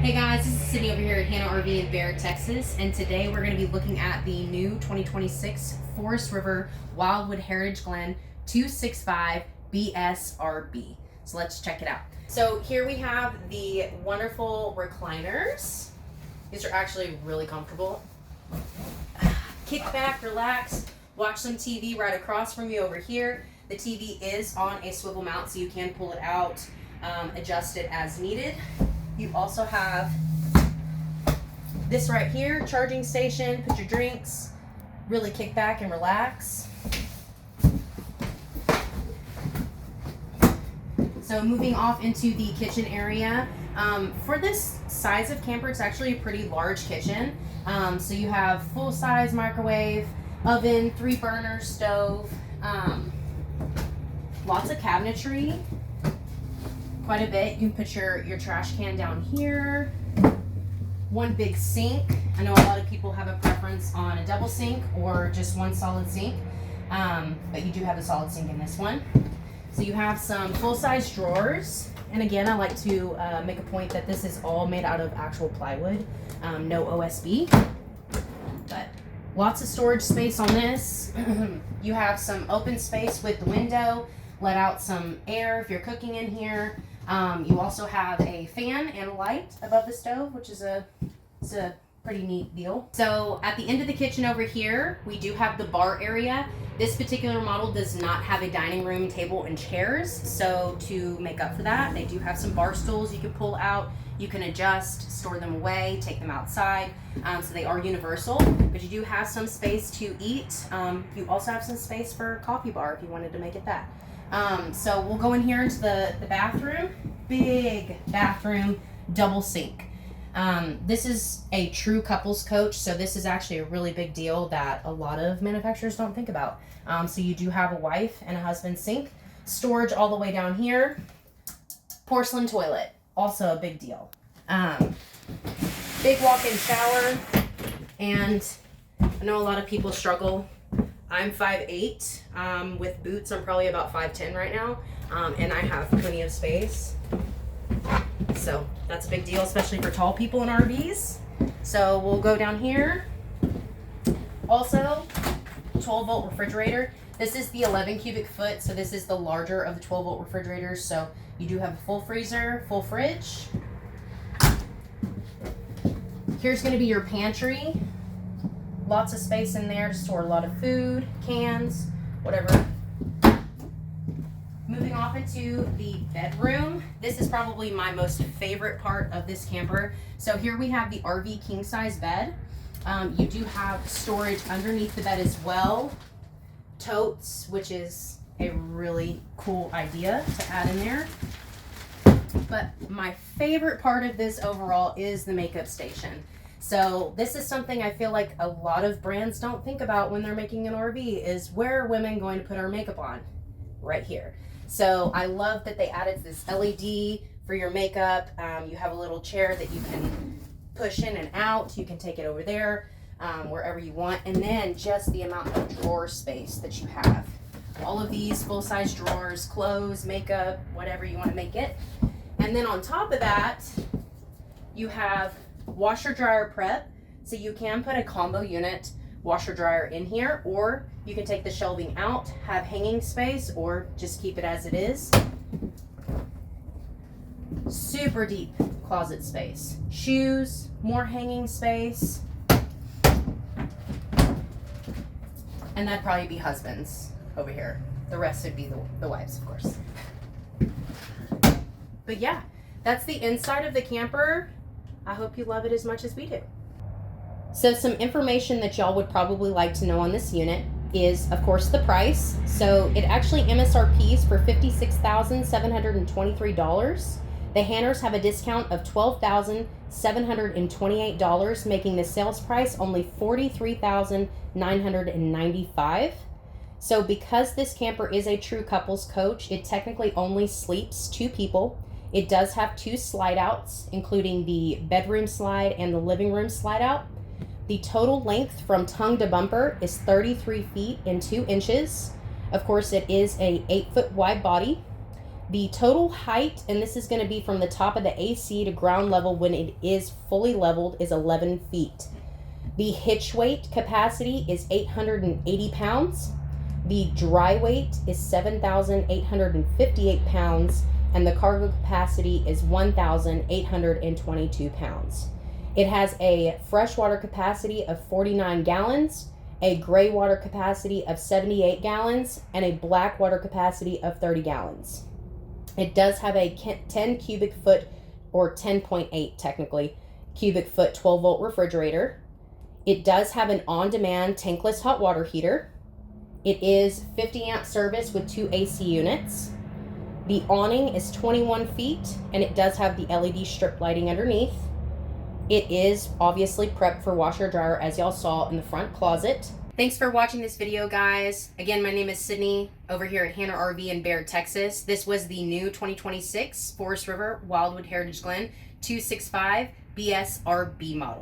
Hey guys, this is Sydney over here at Hannah RV in Baird, Texas, and today we're going to be looking at the new 2026 Forest River Heritage Glen 265BSRB. So let's check it out. So here we have the wonderful recliners. These are actually really comfortable. Kick back, relax, watch some TV right across from you over here. The TV is on a swivel mount, so you can pull it out, adjust it as needed. You also have this right here, charging station, put your drinks, really kick back and relax. So moving off into the kitchen area, for this size of camper, it's actually a pretty large kitchen. So you have full-size microwave, oven, 3-burner stove, lots of cabinetry. Quite a bit. You can put your trash can down here. One big sink. I know a lot of people have a preference on a double sink or just one solid sink, but you do have a solid sink in this one. So you have some full-size drawers, and again, I like to make a point that this is all made out of actual plywood, no OSB, but lots of storage space on this. You have some open space with the window, let out some air if you're cooking in here. You also have a fan and a light above the stove, which is a pretty neat deal. So at the end of the kitchen over here, we do have the bar area. This particular model does not have a dining room table and chairs. So to make up for that, they do have some bar stools you can pull out. You can adjust, store them away, take them outside. So they are universal, but you do have some space to eat. You also have some space for a coffee bar if you wanted to make it that. So we'll go in here into the bathroom. Big bathroom, double sink. This is a true couples coach, so this is actually a really big deal that a lot of manufacturers don't think about. So you do have a wife and a husband sink, storage all the way down here, porcelain toilet, also a big deal. Big walk-in shower, and I know a lot of people struggle. I'm 5'8", with boots I'm probably about 5'10" right now, and I have plenty of space. So that's a big deal, especially for tall people in RVs. So we'll go down here. Also, 12-volt refrigerator. This is the 11 cubic foot, so this is the larger of the 12-volt refrigerators. So you do have a full freezer, full fridge. Here's going to be your pantry. Lots of space in there to store a lot of food, cans, whatever. Moving off into the bedroom. This is probably my most favorite part of this camper. So here we have the RV king size bed. You do have storage underneath the bed as well. Totes, which is a really cool idea to add in there. But my favorite part of this overall is the makeup station. So this is something I feel like a lot of brands don't think about when they're making an RV, is where are women going to put our makeup on? Right here. So I love that they added this LED for your makeup. You have a little chair that you can push in and out. You can take it over there, wherever you want. And then just the amount of drawer space that you have. All of these full-size drawers, clothes, makeup, whatever you want to make it. And then on top of that, you have washer dryer prep, so you can put a combo unit washer dryer in here, or you can take the shelving out, have hanging space, or just keep it as it is. Super deep closet space, shoes, more hanging space, and that'd probably be husbands over here. The rest would be the wives, of course. But yeah, that's the inside of the camper. I hope you love it as much as we do. So some information that y'all would probably like to know on this unit is, of course, the price. So it actually MSRPs for $56,723. The Hanners have a discount of $12,728, making the sales price only $43,995. So because this camper is a true couples coach, it technically only sleeps 2 people. It does have 2 slide outs, including the bedroom slide and the living room slide out. The total length from tongue to bumper is 33 feet and 2 inches. Of course, it is a 8-foot wide body. The total height, and this is going to be from the top of the AC to ground level when it is fully leveled, is 11 feet. The hitch weight capacity is 880 pounds. The dry weight is 7,858 pounds, and the cargo capacity is 1,822 pounds. It has a freshwater capacity of 49 gallons, a gray water capacity of 78 gallons, and a black water capacity of 30 gallons. It does have a 10 cubic foot, or 10.8 technically, cubic foot 12 volt refrigerator. It does have an on-demand tankless hot water heater. It is 50 amp service with 2 AC units. The awning is 21 feet, and it does have the LED strip lighting underneath. It is obviously prepped for washer dryer, as y'all saw in the front closet. Thanks for watching this video, guys. Again, my name is Sydney over here at Hannah RV in Baird, Texas. This was the new 2026 Forest River Wildwood Heritage Glen 265 BSRB model.